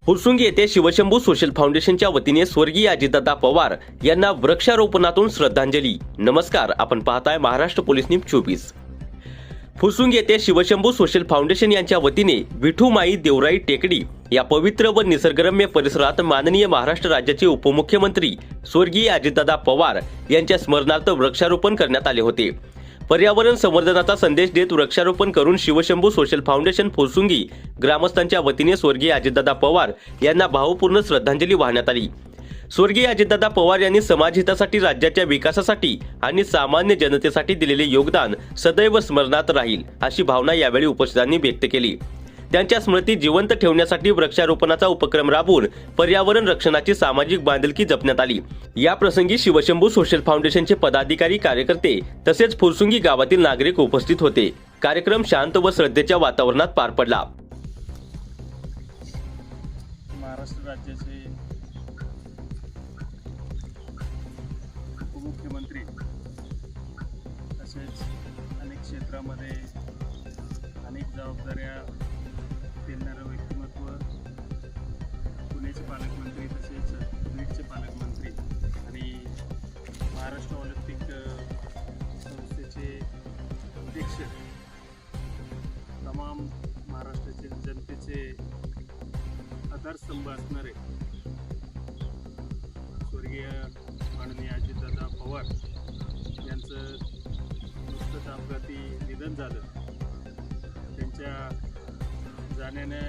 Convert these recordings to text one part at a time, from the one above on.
फुरसुंगी येथे शिवशंभू सोशल फाउंडेशनच्या वतीने स्वर्गीय अजितदादा पवार यांना वृक्षारोपणातून श्रद्धांजली। नमस्कार, आपण पाहताय महाराष्ट्र पोलीस न्यूज 24। फुरसुंगी येथे शिवशंभू सोशल फाउंडेशन यांच्या वतीने विठुमाई देवराई टेकडी या पवित्र व निसर्गरम्य परिसरात माननीय महाराष्ट्र राज्याचे उपमुख्यमंत्री स्वर्गीय अजितदादा पवार यांच्या स्मरणार्थ वृक्षारोपण करण्यात आले होते। पर्यावरण संवर्धनाचा संदेश देत वृक्षारोपण करून शिवशंभू सोशल फाउंडेशन फुरसुंगी ग्रामस्थांच्या वतीने स्वर्गीय अजितदादा पवार यांना भावपूर्ण श्रद्धांजली वाहण्यात आली। स्वर्गीय अजितदादा पवार यांनी समाजहितासाठी, राज्याच्या विकासासाठी आणि सामान्य जनतेसाठी दिलेले योगदान सदैव स्मरणात राहील अशी भावना यावेळी उपस्थितांनी व्यक्त केली। त्यांच्या स्मृती जिवंत ठेवण्यासाठी वृक्षारोपणाचा उपक्रम राबवून पर्यावरण रक्षणाची सामाजिक बांधिलकी जपण्यात आली। या प्रसंगी शिवशंभू सोशल फाउंडेशनचे पदाधिकारी, कार्यकर्ते तसेच फुरसुंगी गावातील नागरिक उपस्थित होते। कार्यक्रम शांत व श्रद्धेच्या वातावरणात पार पडला। महाराष्ट्र राज्याचे उपमुख्यमंत्री तसेच अनेक क्षेत्रामध्ये अनेक जबाबदाऱ्या पेलणारं व्यक्तिमत्व, पुण्याचे पालकमंत्री तसेच बीडचे पालकमंत्री आणि महाराष्ट्र ऑलिम्पिक संस्थेचे अध्यक्ष, तमाम महाराष्ट्राचे जनतेचे आधारस्तंभ असणारे स्वर्गीय माननीय अजितदादा पवार यांचं नुकतंच अपघाती निधन झालं। त्यांच्या जाण्याने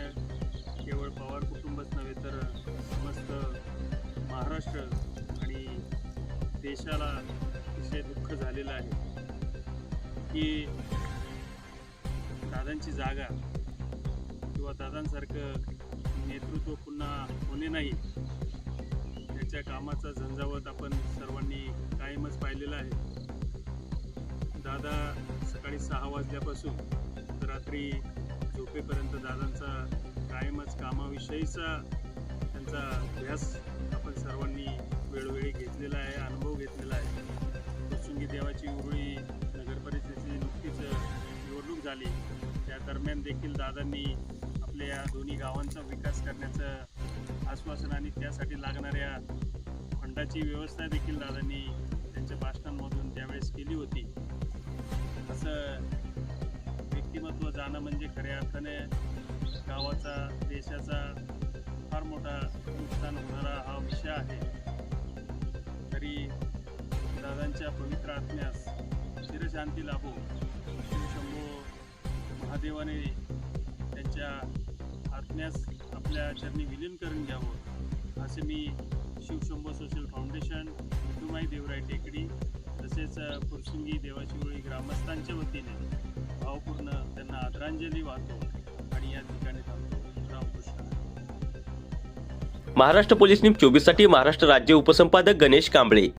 केवळ पवार कुटुंबच नव्हे तर समस्त महाराष्ट्र आणि देशाला अतिशय दुःख झालेलं आहे की दादांची जागा किंवा दादांसारखं नेतृत्व पुन्हा होणे नाही। त्याच्या कामाचा झंझावत आपण सर्वांनी कायमच पाहिलेला आहे। दादा सकाळी 6 वाजल्यापासून रात्री झोपेपर्यंत दादांचा कायमच कामाविषयीचा त्यांचा ध्यास आपण सर्वांनी वेळोवेळी घेतलेला आहे, अनुभव घेतलेला आहे। फुरसुंगी देवाची उरुळी नगरपरिषदेची नुकतीच निवडणूक झाली, त्या दरम्यान देखील दादांनी आपल्या या दोन्ही गावांचा विकास करण्याचं आश्वासन आणि त्यासाठी लागणाऱ्या फंडाची व्यवस्था देखील दादांनी त्यांच्या भाषणांमधून त्यावेळेस केली होती। असं व्यक्तिमत्व जाणं म्हणजे खऱ्या अर्थाने गावाचा, देशाचा फार मोठा नुकसान होणारा हा विषय आहे। तरी दादांच्या पवित्र आत्म्यास चिरशांती लाभो, शिवशंभो महादेवाने त्यांच्या आत्म्यास आपल्या चरणी विलीन करून घ्यावं असे मी शिवशंभो सोशल फाउंडेशन, विठुमाई देवराई टेकडी तसेच फुरसुंगी देवाची उरुळी ग्रामस्थांच्या वतीने भावपूर्ण त्यांना आदरांजली वाहतो आणि या ठिकाणी थांबतो। रामकृष्ण। महाराष्ट्र पोलीस न्यूज 24 साठी महाराष्ट्र राज्य उपसंपादक गणेश कांबळे।